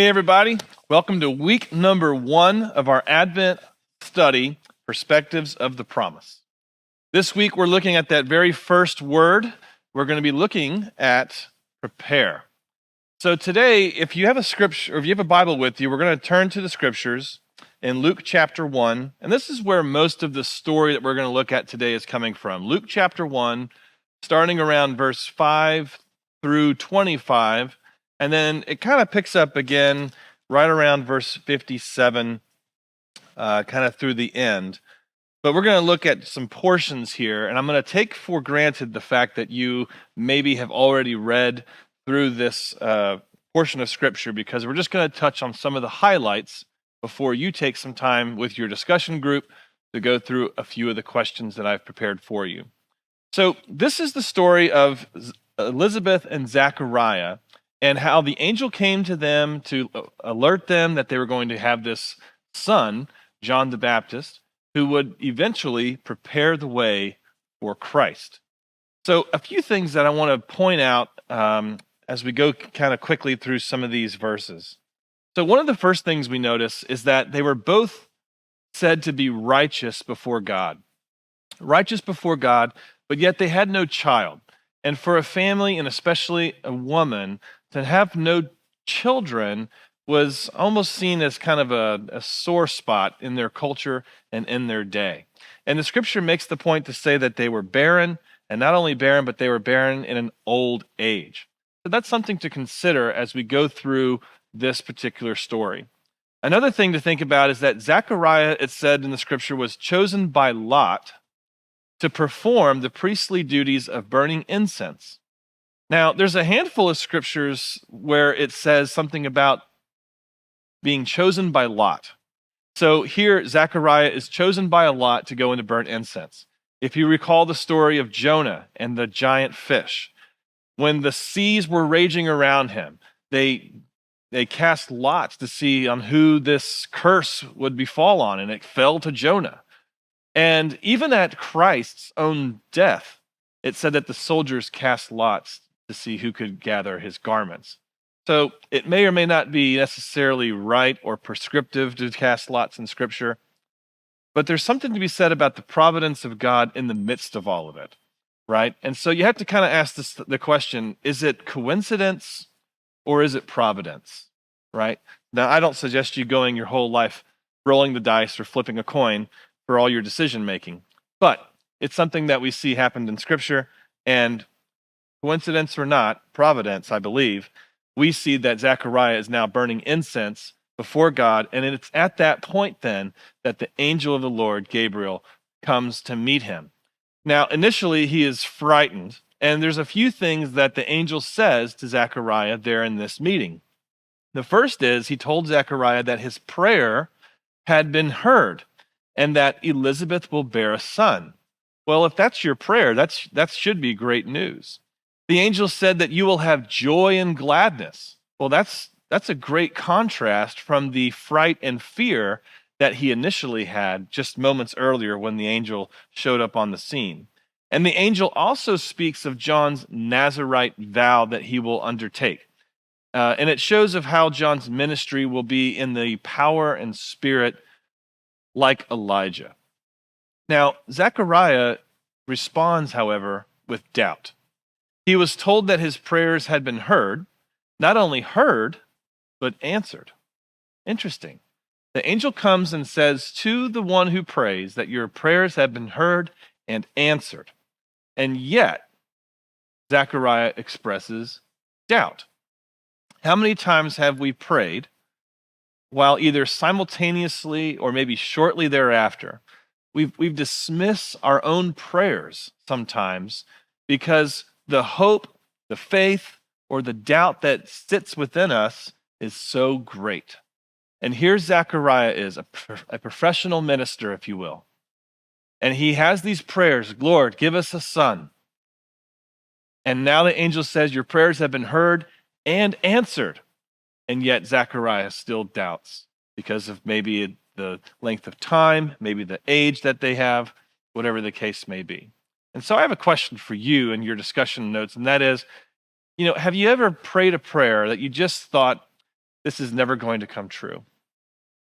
Hey, everybody. Welcome to week number 1 of our Advent study, Perspectives of the Promise. This week, we're looking at that very first word. We're going to be looking at prepare. So today, if you have a scripture, or if you have a Bible with you, we're going to turn to the scriptures in Luke chapter 1. And this is where most of the story that we're going to look at today is coming from. Luke chapter 1, starting around verse 5 through 25. And then it kind of picks up again right around verse 57, kind of through the end. But we're going to look at some portions here, and I'm going to take for granted the fact that you maybe have already read through this portion of Scripture, because we're just going to touch on some of the highlights before you take some time with your discussion group to go through a few of the questions that I've prepared for you. So this is the story of Elizabeth and Zechariah, and how the angel came to them to alert them that they were going to have this son, John the Baptist, who would eventually prepare the way for Christ. So a few things that I want to point out as we go kind of quickly through some of these verses. So one of the first things we notice is that they were both said to be righteous before God. Righteous before God, but yet they had no child. And for a family, and especially a woman, to have no children was almost seen as kind of a sore spot in their culture and in their day. And the scripture makes the point to say that they were barren, and not only barren, but they were barren in an old age. So that's something to consider as we go through this particular story. Another thing to think about is that Zechariah, it said in the scripture, was chosen by lot to perform the priestly duties of burning incense. Now, there's a handful of scriptures where it says something about being chosen by lot. So here, Zechariah is chosen by a lot to go into burn incense. If you recall the story of Jonah and the giant fish, when the seas were raging around him, they cast lots to see on who this curse would befall on, and it fell to Jonah. And even at Christ's own death, it said that the soldiers cast lots to see who could gather his garments. So it may or may not be necessarily right or prescriptive to cast lots in Scripture, but there's something to be said about the providence of God in the midst of all of it, right? And so you have to kind of ask the question, is it coincidence or is it providence, right? Now, I don't suggest you going your whole life rolling the dice or flipping a coin for all your decision making, but it's something that we see happened in Scripture, and coincidence or not, providence, I believe, we see that Zechariah is now burning incense before God, and it's at that point then that the angel of the Lord, Gabriel, comes to meet him. Now, initially, he is frightened, and there's a few things that the angel says to Zechariah there in this meeting. The first is he told Zechariah that his prayer had been heard, and that Elizabeth will bear a son. Well, if that's your prayer, that should be great news. The angel said that you will have joy and gladness. Well, that's a great contrast from the fright and fear that he initially had just moments earlier when the angel showed up on the scene. And the angel also speaks of John's Nazirite vow that he will undertake. And it shows of how John's ministry will be in the power and spirit like Elijah. Now, Zechariah responds, however, with doubt. He was told that his prayers had been heard, not only heard, but answered. Interesting. The angel comes and says to the one who prays that your prayers have been heard and answered. And yet, Zechariah expresses doubt. How many times have we prayed while either simultaneously or maybe shortly thereafter, we've dismissed our own prayers sometimes because the hope, the faith, or the doubt that sits within us is so great. And here Zechariah is, a professional minister, if you will. And he has these prayers, Lord, give us a son. And now the angel says, your prayers have been heard and answered. And yet Zechariah still doubts because of maybe the length of time, maybe the age that they have, whatever the case may be. And so I have a question for you in your discussion notes, and that is, have you ever prayed a prayer that you just thought, this is never going to come true.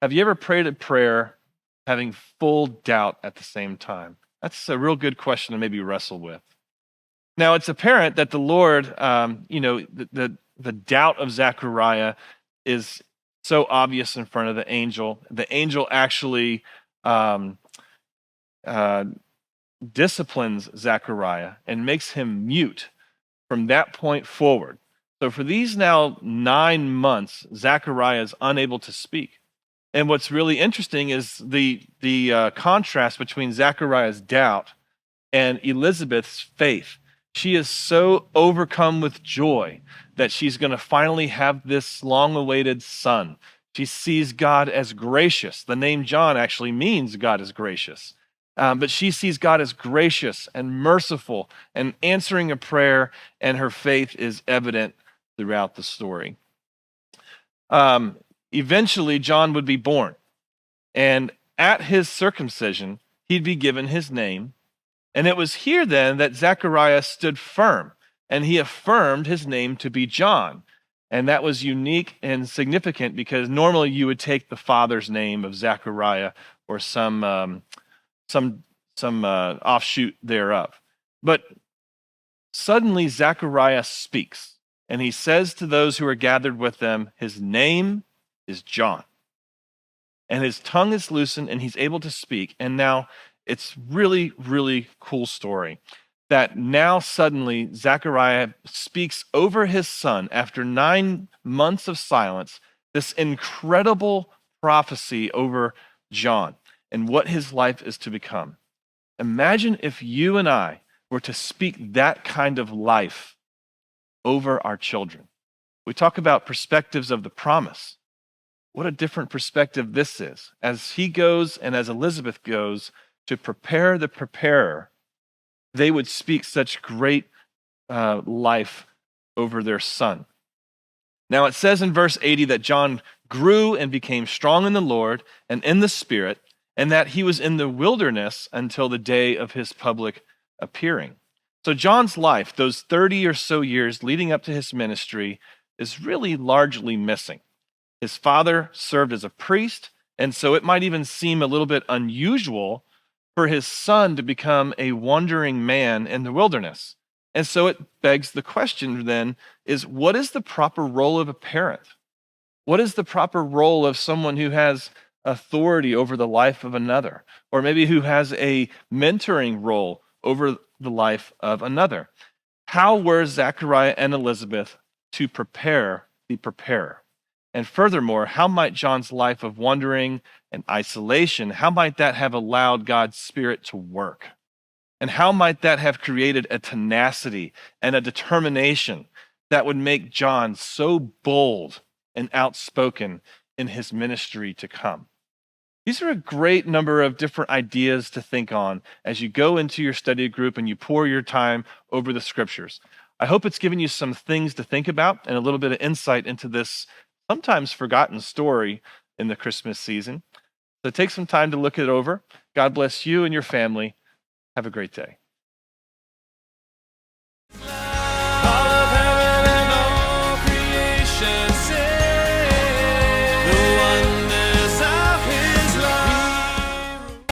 Have you ever prayed a prayer having full doubt at the same time? That's a real good question to maybe wrestle with. Now, it's apparent that the Lord, the doubt of Zechariah is so obvious in front of the angel. The angel actually disciplines Zechariah and makes him mute from that point forward. So for these now 9 months, Zechariah is unable to speak. And what's really interesting is the contrast between Zechariah's doubt and Elizabeth's faith. She is so overcome with joy that she's going to finally have this long-awaited son. She sees God as gracious. The name John actually means God is gracious. But she sees God as gracious and merciful and answering a prayer, and her faith is evident throughout the story. Eventually, John would be born, and at his circumcision, he'd be given his name. And it was here then that Zechariah stood firm, and he affirmed his name to be John. And that was unique and significant because normally you would take the father's name of Zechariah or some offshoot thereof. But suddenly Zechariah speaks, and he says to those who are gathered with them, his name is John. And his tongue is loosened, and he's able to speak. And now it's really, really cool story that now suddenly Zechariah speaks over his son after 9 months of silence, this incredible prophecy over John and what his life is to become. Imagine if you and I were to speak that kind of life over our children. We talk about perspectives of the promise. What a different perspective this is. As he goes and as Elizabeth goes to prepare the preparer, they would speak such great life over their son. Now it says in verse 80 that John grew and became strong in the Lord and in the Spirit, and that he was in the wilderness until the day of his public appearing. So John's life, those 30 or so years leading up to his ministry, is really largely missing. His father served as a priest, and so it might even seem a little bit unusual for his son to become a wandering man in the wilderness. And so it begs the question then is, what is the proper role of a parent? What is the proper role of someone who has authority over the life of another, or maybe who has a mentoring role over the life of another? How were Zechariah and Elizabeth to prepare the preparer? And furthermore, how might John's life of wandering and isolation, how might that have allowed God's Spirit to work? And how might that have created a tenacity and a determination that would make John so bold and outspoken in his ministry to come? These are a great number of different ideas to think on as you go into your study group and you pour your time over the scriptures. I hope it's given you some things to think about and a little bit of insight into this sometimes forgotten story in the Christmas season. So take some time to look it over. God bless you and your family. Have a great day.